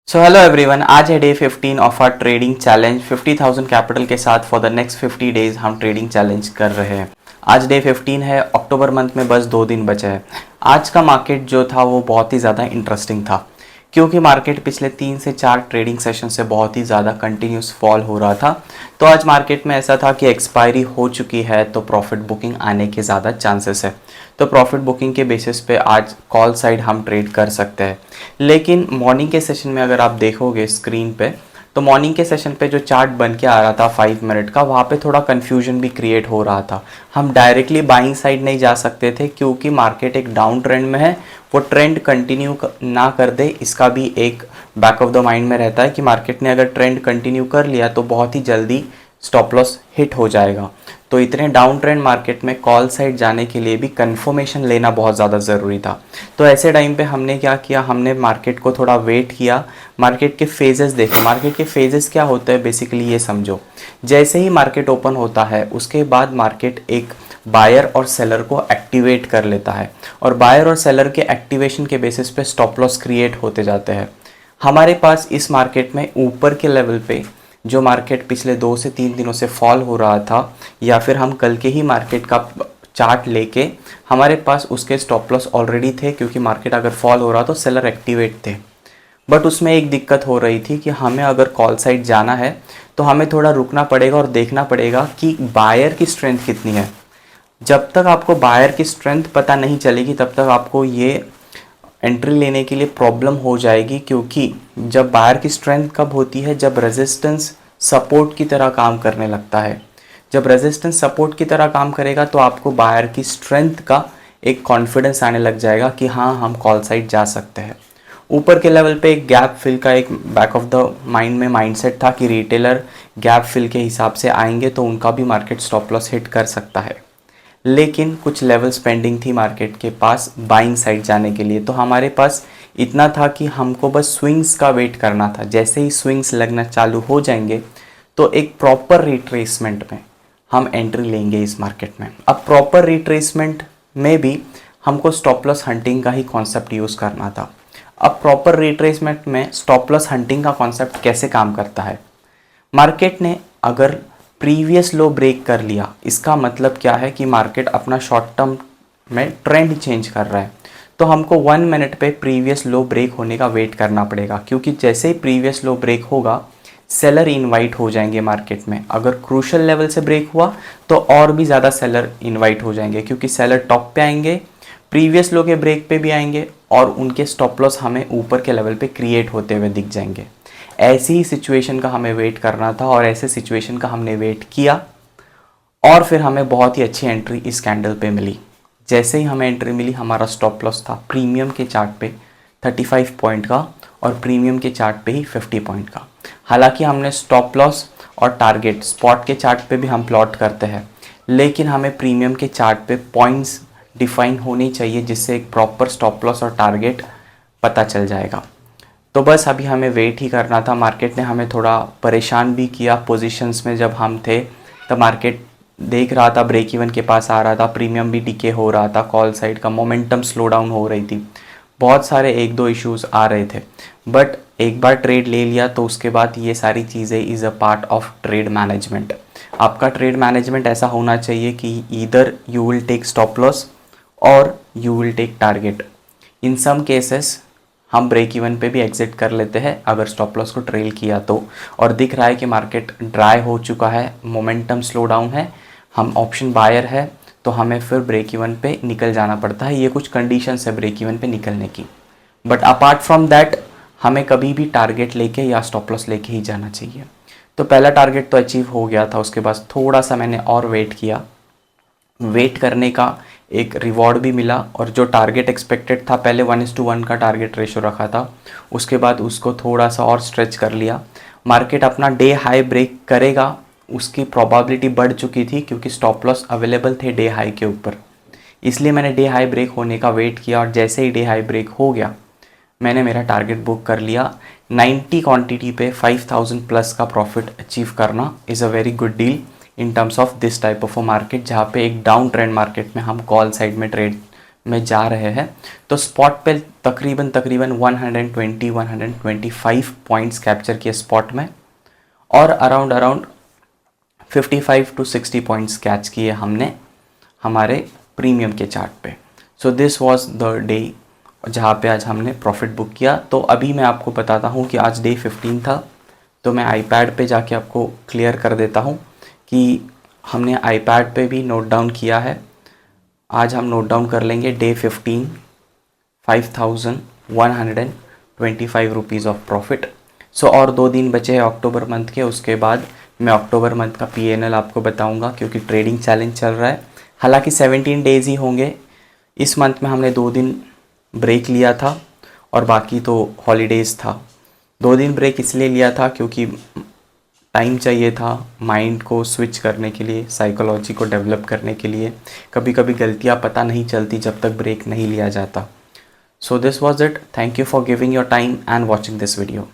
So hello everyone, आज है day 15 of our trading challenge. 50,000 capital के साथ फॉर द नेक्स्ट 50 डेज हम ट्रेडिंग चैलेंज कर रहे हैं। आज डे 15 है, अक्टूबर मंथ में बस 2 दिन बचे हैं। आज का मार्केट जो था वो बहुत ही ज़्यादा इंटरेस्टिंग था, क्योंकि मार्केट पिछले 3 से 4 ट्रेडिंग सेशन से बहुत ही ज़्यादा कंटिन्यूस फॉल हो रहा था। तो आज मार्केट में ऐसा था कि एक्सपायरी हो चुकी है तो प्रॉफिट बुकिंग आने के ज़्यादा चांसेस है। तो प्रॉफिट बुकिंग के बेसिस पे आज कॉल साइड हम ट्रेड कर सकते हैं। लेकिन मॉर्निंग के सेशन में अगर आप देखोगे स्क्रीन पे, तो मॉर्निंग के सेशन पे जो चार्ट बन के आ रहा था 5 मिनट का, वहाँ पे थोड़ा कन्फ्यूजन भी क्रिएट हो रहा था। हम डायरेक्टली बाइंग साइड नहीं जा सकते थे, क्योंकि मार्केट एक डाउन ट्रेंड में है। वो ट्रेंड कंटिन्यू ना कर दे, इसका भी एक बैक ऑफ द माइंड में रहता है कि मार्केट ने अगर ट्रेंड कंटिन्यू कर लिया तो बहुत ही जल्दी स्टॉप लॉस हिट हो जाएगा। तो इतने डाउन ट्रेंड मार्केट में कॉल साइड जाने के लिए भी कंफर्मेशन लेना बहुत ज़्यादा ज़रूरी था। तो ऐसे टाइम पे हमने क्या किया, हमने मार्केट को थोड़ा वेट किया, मार्केट के फेजेस देखे। मार्केट के फेजेस क्या होते हैं बेसिकली ये समझो। जैसे ही मार्केट ओपन होता है उसके बाद मार्केट एक बायर और सेलर को एक्टिवेट कर लेता है, और बायर और सेलर के एक्टिवेशन के बेसिस पे स्टॉप लॉस क्रिएट होते जाते हैं। हमारे पास इस मार्केट में ऊपर के लेवल पे जो मार्केट पिछले 2 से 3 दिनों से फॉल हो रहा था, या फिर हम कल के ही मार्केट का चार्ट लेके, हमारे पास उसके स्टॉप लॉस ऑलरेडी थे, क्योंकि मार्केट अगर फॉल हो रहा तो सेलर एक्टिवेट थे। बट उसमें एक दिक्कत हो रही थी कि हमें अगर कॉल साइड जाना है तो हमें थोड़ा रुकना पड़ेगा और देखना पड़ेगा कि बायर की स्ट्रेंथ कितनी है। जब तक आपको बायर की स्ट्रेंथ पता नहीं चलेगी तब तक आपको ये एंट्री लेने के लिए प्रॉब्लम हो जाएगी, क्योंकि जब बायर की स्ट्रेंथ कब होती है, जब रेजिस्टेंस सपोर्ट की तरह काम करने लगता है। जब रेजिस्टेंस सपोर्ट की तरह काम करेगा तो आपको बायर की स्ट्रेंथ का एक कॉन्फिडेंस आने लग जाएगा कि हाँ, हम कॉल साइड जा सकते हैं। ऊपर के लेवल पे एक गैप फिल का एक बैक ऑफ द माइंड में माइंडसेट था कि रिटेलर गैप फिल के हिसाब से आएंगे तो उनका भी मार्केट स्टॉप लॉस हिट कर सकता है। लेकिन कुछ लेवल्स पेंडिंग थी मार्केट के पास बाइंग साइड जाने के लिए। तो हमारे पास इतना था कि हमको बस स्विंग्स का वेट करना था। जैसे ही स्विंग्स लगना चालू हो जाएंगे तो एक प्रॉपर रिट्रेसमेंट में हम एंट्री लेंगे इस मार्केट में। अब प्रॉपर रिट्रेसमेंट में भी हमको स्टॉप लॉस हंटिंग का ही कॉन्सेप्ट यूज़ करना था। अब प्रॉपर रिट्रेसमेंट में स्टॉप लॉस हंटिंग का कॉन्सेप्ट कैसे काम करता है, मार्केट ने अगर प्रीवियस लो ब्रेक कर लिया, इसका मतलब क्या है कि मार्केट अपना शॉर्ट टर्म में ट्रेंड चेंज कर रहा है। तो हमको 1 मिनट पे प्रीवियस लो ब्रेक होने का वेट करना पड़ेगा, क्योंकि जैसे ही प्रीवियस लो ब्रेक होगा सेलर इनवाइट हो जाएंगे मार्केट में। अगर क्रूशल लेवल से ब्रेक हुआ तो और भी ज़्यादा सेलर इनवाइट हो जाएंगे, क्योंकि सेलर टॉप पे आएंगे, प्रीवियस लो के ब्रेक पे भी आएंगे, और उनके स्टॉप लॉस हमें ऊपर के लेवल पे क्रिएट होते हुए दिख जाएंगे। ऐसी ही सिचुएशन का हमें वेट करना था, और ऐसे सिचुएशन का हमने वेट किया, और फिर हमें बहुत ही अच्छी एंट्री इस कैंडल पे मिली। जैसे ही हमें एंट्री मिली, हमारा स्टॉप लॉस था प्रीमियम के चार्ट पे 35 पॉइंट का, और प्रीमियम के चार्ट पे ही 50 पॉइंट का। हालांकि हमने स्टॉप लॉस और टारगेट स्पॉट के चार्ट पे भी हम प्लॉट करते हैं, लेकिन हमें प्रीमियम के चार्ट पे पॉइंट्स डिफाइन होनी चाहिए, जिससे एक प्रॉपर स्टॉप लॉस और टारगेट पता चल जाएगा। तो बस अभी हमें वेट ही करना था। मार्केट ने हमें थोड़ा परेशान भी किया पोजीशंस में। जब हम थे तब मार्केट देख रहा था ब्रेक इवन के पास आ रहा था, प्रीमियम भी डिके हो रहा था, कॉल साइड का मोमेंटम स्लो डाउन हो रही थी, बहुत सारे 1-2 इश्यूज आ रहे थे। बट एक बार ट्रेड ले लिया तो उसके बाद ये सारी चीज़ें is a part of trade management. आपका ट्रेड मैनेजमेंट ऐसा होना चाहिए कि either you will take stop loss और you will take target. In some cases हम ब्रेक इवन पे भी एग्जिट कर लेते हैं अगर स्टॉप लॉस को ट्रेल किया तो, और दिख रहा है कि मार्केट ड्राई हो चुका है, मोमेंटम स्लो डाउन है, हम ऑप्शन बायर है, तो हमें फिर ब्रेक इवन पे निकल जाना पड़ता है। ये कुछ कंडीशंस है ब्रेक इवन पे निकलने की। बट अपार्ट फ्रॉम दैट हमें कभी भी टारगेट लेके या स्टॉप लॉस लेके ही जाना चाहिए। तो पहला टारगेट तो अचीव हो गया था, उसके बाद थोड़ा सा मैंने और वेट किया। वेट करने का एक रिवॉर्ड भी मिला, और जो टारगेट एक्सपेक्टेड था, पहले 1:1 का टारगेट रेशो रखा था, उसके बाद उसको थोड़ा सा और स्ट्रेच कर लिया। मार्केट अपना डे हाई ब्रेक करेगा उसकी प्रोबेबिलिटी बढ़ चुकी थी, क्योंकि स्टॉप लॉस अवेलेबल थे डे हाई के ऊपर। इसलिए मैंने डे हाई ब्रेक होने का वेट किया, और जैसे ही डे हाई ब्रेक हो गया मैंने मेरा टारगेट बुक कर लिया। 90 क्वांटिटी पे 5000 प्लस का प्रॉफिट अचीव करना is a very good deal in terms of this type of a market, जहाँ पे एक डाउन ट्रेंड मार्केट में हम कॉल साइड में ट्रेड में जा रहे हैं, तो स्पॉट पे तकरीबन 120-125 पॉइंट्स कैप्चर किए स्पॉट में, और अराउंड 55 to 60 पॉइंट्स कैच किए हमने हमारे प्रीमियम के चार्ट पे। So this was the day जहाँ पे आज हमने प्रॉफिट बुक किया। तो अभी मैं आपको बताता हूँ कि आज डे 15 था, तो मैं आईपैड पे जाके आपको क्लियर कर देता हूँ कि हमने आईपैड पे भी नोट डाउन किया है। आज हम नोट डाउन कर लेंगे डे 15 5,125 रुपीज़ ऑफ प्रॉफिट। सो और 2 दिन बचे हैं अक्टूबर मंथ के, उसके बाद मैं अक्टूबर मंथ का PNL आपको बताऊंगा, क्योंकि ट्रेडिंग चैलेंज चल रहा है। हालांकि 17 डेज़ ही होंगे, इस मंथ में हमने 2 दिन ब्रेक लिया था और बाकी तो हॉलीडेज़ था। 2 दिन ब्रेक इसलिए लिया था क्योंकि टाइम चाहिए था माइंड को स्विच करने के लिए, साइकोलॉजी को डेवलप करने के लिए। कभी कभी गलतियाँ पता नहीं चलती जब तक ब्रेक नहीं लिया जाता। So this was it. Thank you for giving your time and watching this video.